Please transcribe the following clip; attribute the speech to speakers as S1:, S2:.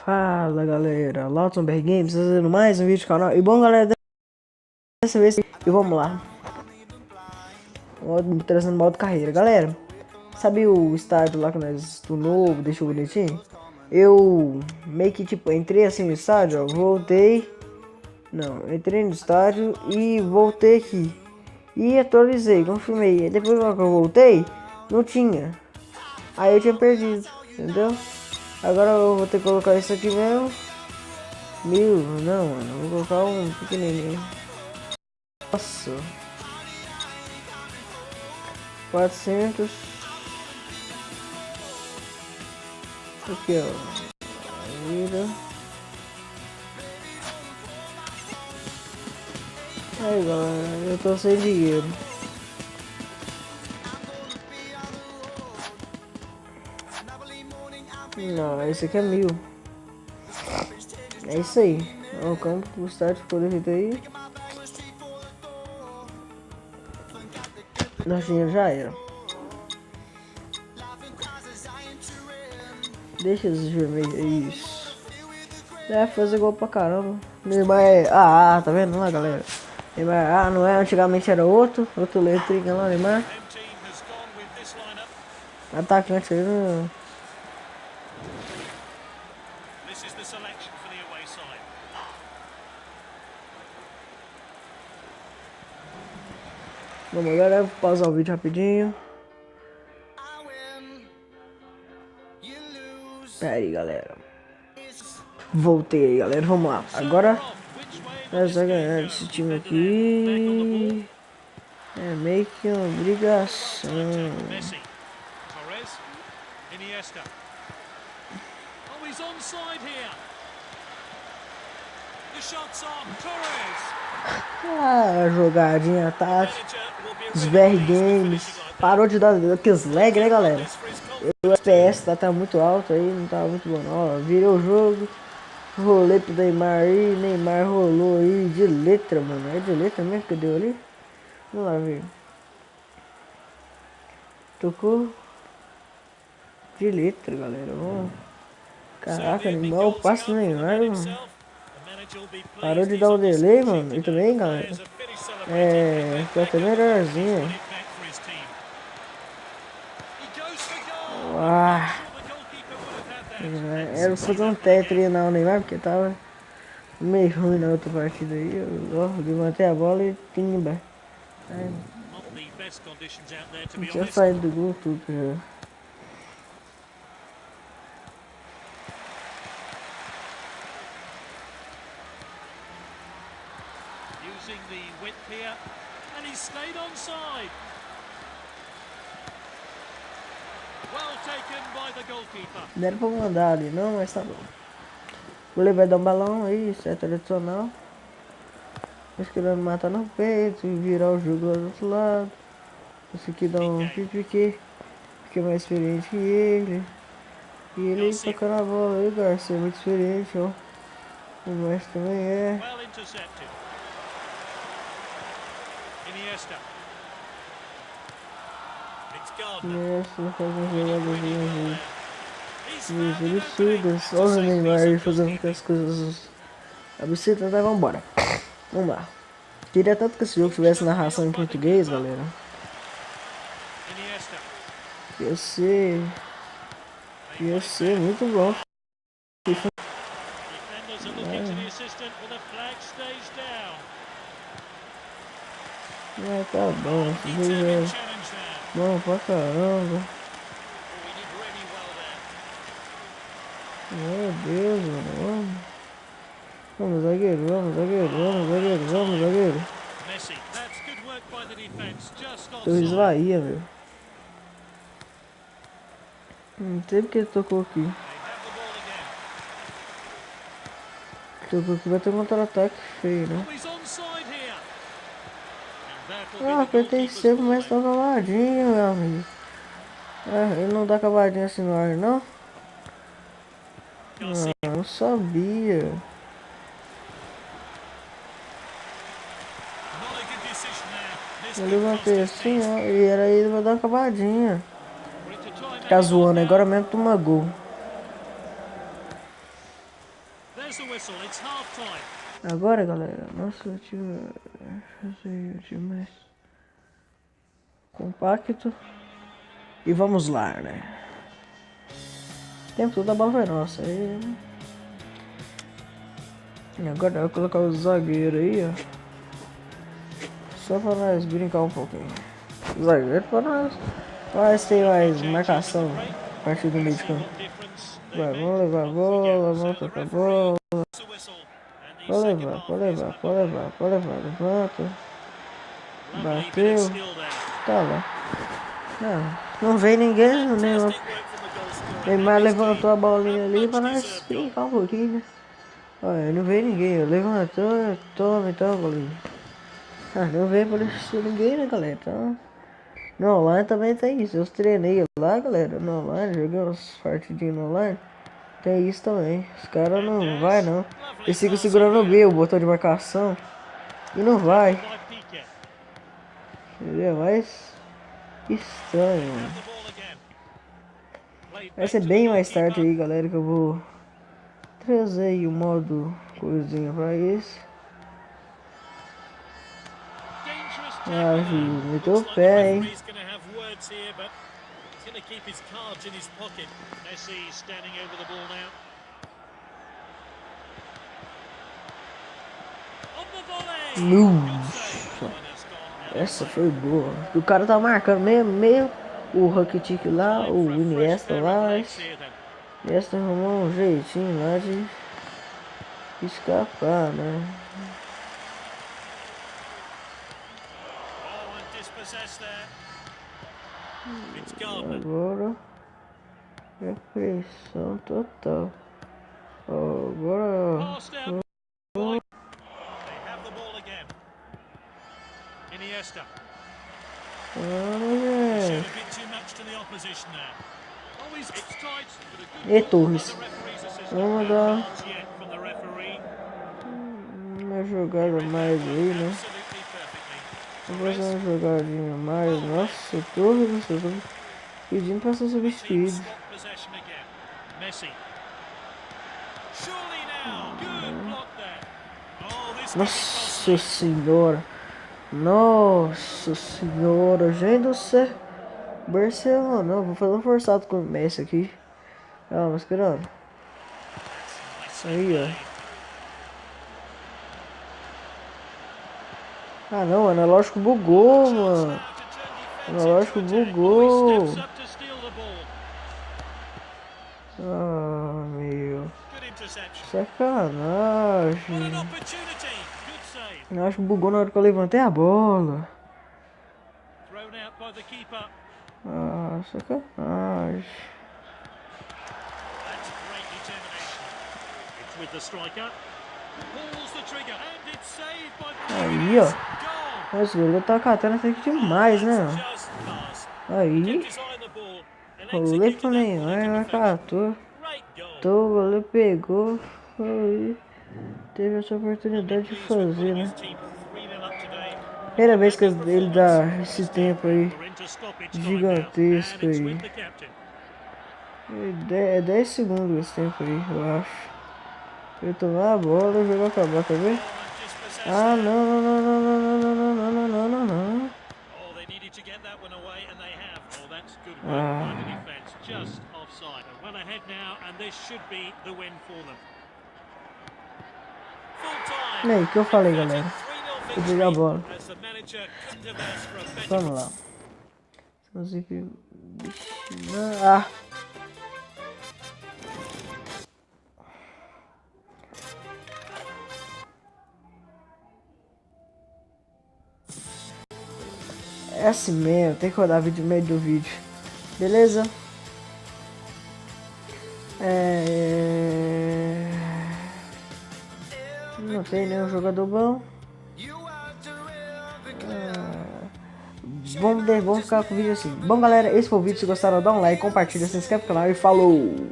S1: Fala galera, Lautenberg Games fazendo mais um vídeo do canal. E bom galera, dessa vez e vamos lá, trazendo modo carreira. Galera, sabe o estádio lá que nós do novo, deixou bonitinho? Eu meio que tipo entrei assim no estádio, ó, voltei. Não, entrei no estádio e voltei aqui. E atualizei, confirmei. E depois que eu voltei, não tinha. Aí eu tinha perdido, entendeu? Agora eu vou ter que colocar isso aqui mesmo. Não, mano, eu vou colocar um pequenininho. Nossa. 400. Aqui, ó. Vira. Aí, galera, eu tô sem dinheiro. Não, esse aqui é 1000. É isso aí. Ó, o campo do estádio ficou defeito aí. Nosso dinheiro já era. Deixa esses vermelhos. Isso. Deve fazer gol pra caramba. Neymar é. Tá vendo lá, galera? Neymar não é. Antigamente era outro letrinha lá, Neymar. Atacante aí não. Vamos galera, vou pausar o vídeo rapidinho. Pera aí galera. Voltei aí galera, vamos lá. Agora nós vamos ganhar esse time aqui. É meio que uma obrigação. A jogadinha tática. Sver Games. Parou de dar aqueles lag, né galera? O FPS tá muito alto aí, não tá muito bom não. Ó, virei o jogo. Rolei pro Neymar aí. Neymar rolou aí de letra, mano. É de letra mesmo que deu ali? Vamos lá ver. Tocou de letra, galera. Vamos. Caraca, animal, passe do Neymar, mano. Parou de dar o delay, mano. E também, galera. Foi até melhorzinho. Era fazer um tetri na Neymar, porque tava meio ruim na outra partida aí. Eu levantei a bola e timba. Tinha saído do gol tudo já.
S2: Using the width here, and he stayed onside. Well taken by the goalkeeper.
S1: Não era pra mandar ali não, mas tá bom. O goleiro vai dar um balão aí, isso é tradicional. Mas querendo matar no peito e virar o jogo lá do outro lado. Esse aqui dá um pique, porque é mais experiente que ele. E ele tocando a bola aí, Garcia, é muito experiente, ó. O mestre também é.
S2: Well intercepted. Iniesta. It's Gardner.
S1: Mestre faz um jogadorzinho absurdas. Olha o Neymar aí fazendo as coisas absurdas, então vambora. Vamos lá. Queria tanto que esse jogo tivesse narração em português, galera.
S2: Iniesta.
S1: Ia ser muito bom.
S2: Defenders are looking to the assistant, but the flag stays down.
S1: Tá bom, esse jogo é
S2: Determined challenge there.
S1: bom pra caramba.
S2: Oh, he did really well there.
S1: Meu Deus, mano. Vamos, zagueiro, vamos, zagueiro, vamos, zagueiro, vamos, zagueiro.
S2: Messi. That's good work by the defense. Just
S1: Eu
S2: offside.
S1: esvaía, velho. Não sei porque ele tocou aqui.
S2: They have the ball again.
S1: Tocou aqui, vai ter um contra-ataque feio, né?
S2: Oh, he's onside here. And that'll be the
S1: Apertei
S2: goalkeeper's
S1: sempre, mas
S2: ball.
S1: tá cavadinho, meu amigo. Ele não dá cavadinho assim no ar, não?
S2: Garcia.
S1: Não sabia.
S2: Not a good decision there. This
S1: Eu
S2: could
S1: levantei
S2: cost his
S1: assim,
S2: feet.
S1: ó, e era ele vai dar uma cavadinha.
S2: We're into time
S1: Ficar
S2: added on
S1: zoando,
S2: now.
S1: agora mesmo toma gol.
S2: There's the whistle. It's half time.
S1: Agora, galera, nosso time mais compacto. E vamos lá, né? O tempo todo a bola foi nossa. E agora eu vou colocar o zagueiro aí, ó. Só pra nós brincar um pouquinho. Zagueiro pra nós. Mas tem mais marcação a partir do meio de campo. Vai, vamos levar a bola, volta pra bola. Pode levar. Levanta. Bateu. Tá lá. Não vem ninguém, o Neymar levantou a bolinha ali pra nós brincar um pouquinho, né? Olha, não veio ninguém, levantou, toma então, goleiro. Não veio pra ninguém, né, galera? Então, no online também tem isso. Eu treinei lá, galera, no online, joguei umas partidinhas no online. Tem isso também. Os caras não vai não. Eles ficam segurando o B, o botão de marcação. E não vai. Entendeu? Mas estranho, mano. Vai ser bem mais tarde aí, galera, que eu vou trazer aí o modo coisinha pra isso. Meteu o pé, hein? Essa foi boa. O cara tá marcando meio o Rakitic lá, o Iniesta lá. Iniesta arrumou um jeitinho lá de escapar, né? Agora é pressão total. Agora
S2: Iniesta.
S1: E Torres. Vamos dar uma jogada mais aí, né? Vou fazer uma jogadinha mais. Nossa, Torres, eu tô pedindo pra ser substituído. Nossa senhora. Nossa senhora, gente do céu. Barcelona, vou fazer um forçado com o Messi aqui. Calma, esperando. Aí, ó. Ah não, o analógico bugou, mano. O analógico bugou. Ah, meu. Sacanagem. Eu acho que bugou na hora que eu levantei a bola. Ah, sacanagem. Aí, ó. Nossa, o tá catando até que demais, né? Aí. O goleiro pro Neymar, catou. O goleiro pegou. Foi. Teve essa oportunidade de fazer, né? Primeira vez que ele dá esse tempo aí gigantesco aí. É 10 segundos esse tempo aí, eu acho. Eu tomar a bola e jogar acabar, quer ver? Ah, não. Ah. E aí, o que eu falei, galera? Vou jogar a bola. Vamos lá. Ah. É assim mesmo, tem que rodar vídeo no meio do vídeo. Beleza? Não tem nenhum jogador bom. Vamos ficar com o vídeo assim. Bom, galera, esse foi o vídeo. Se gostaram, dá um like, compartilha, se inscreve no canal e falou!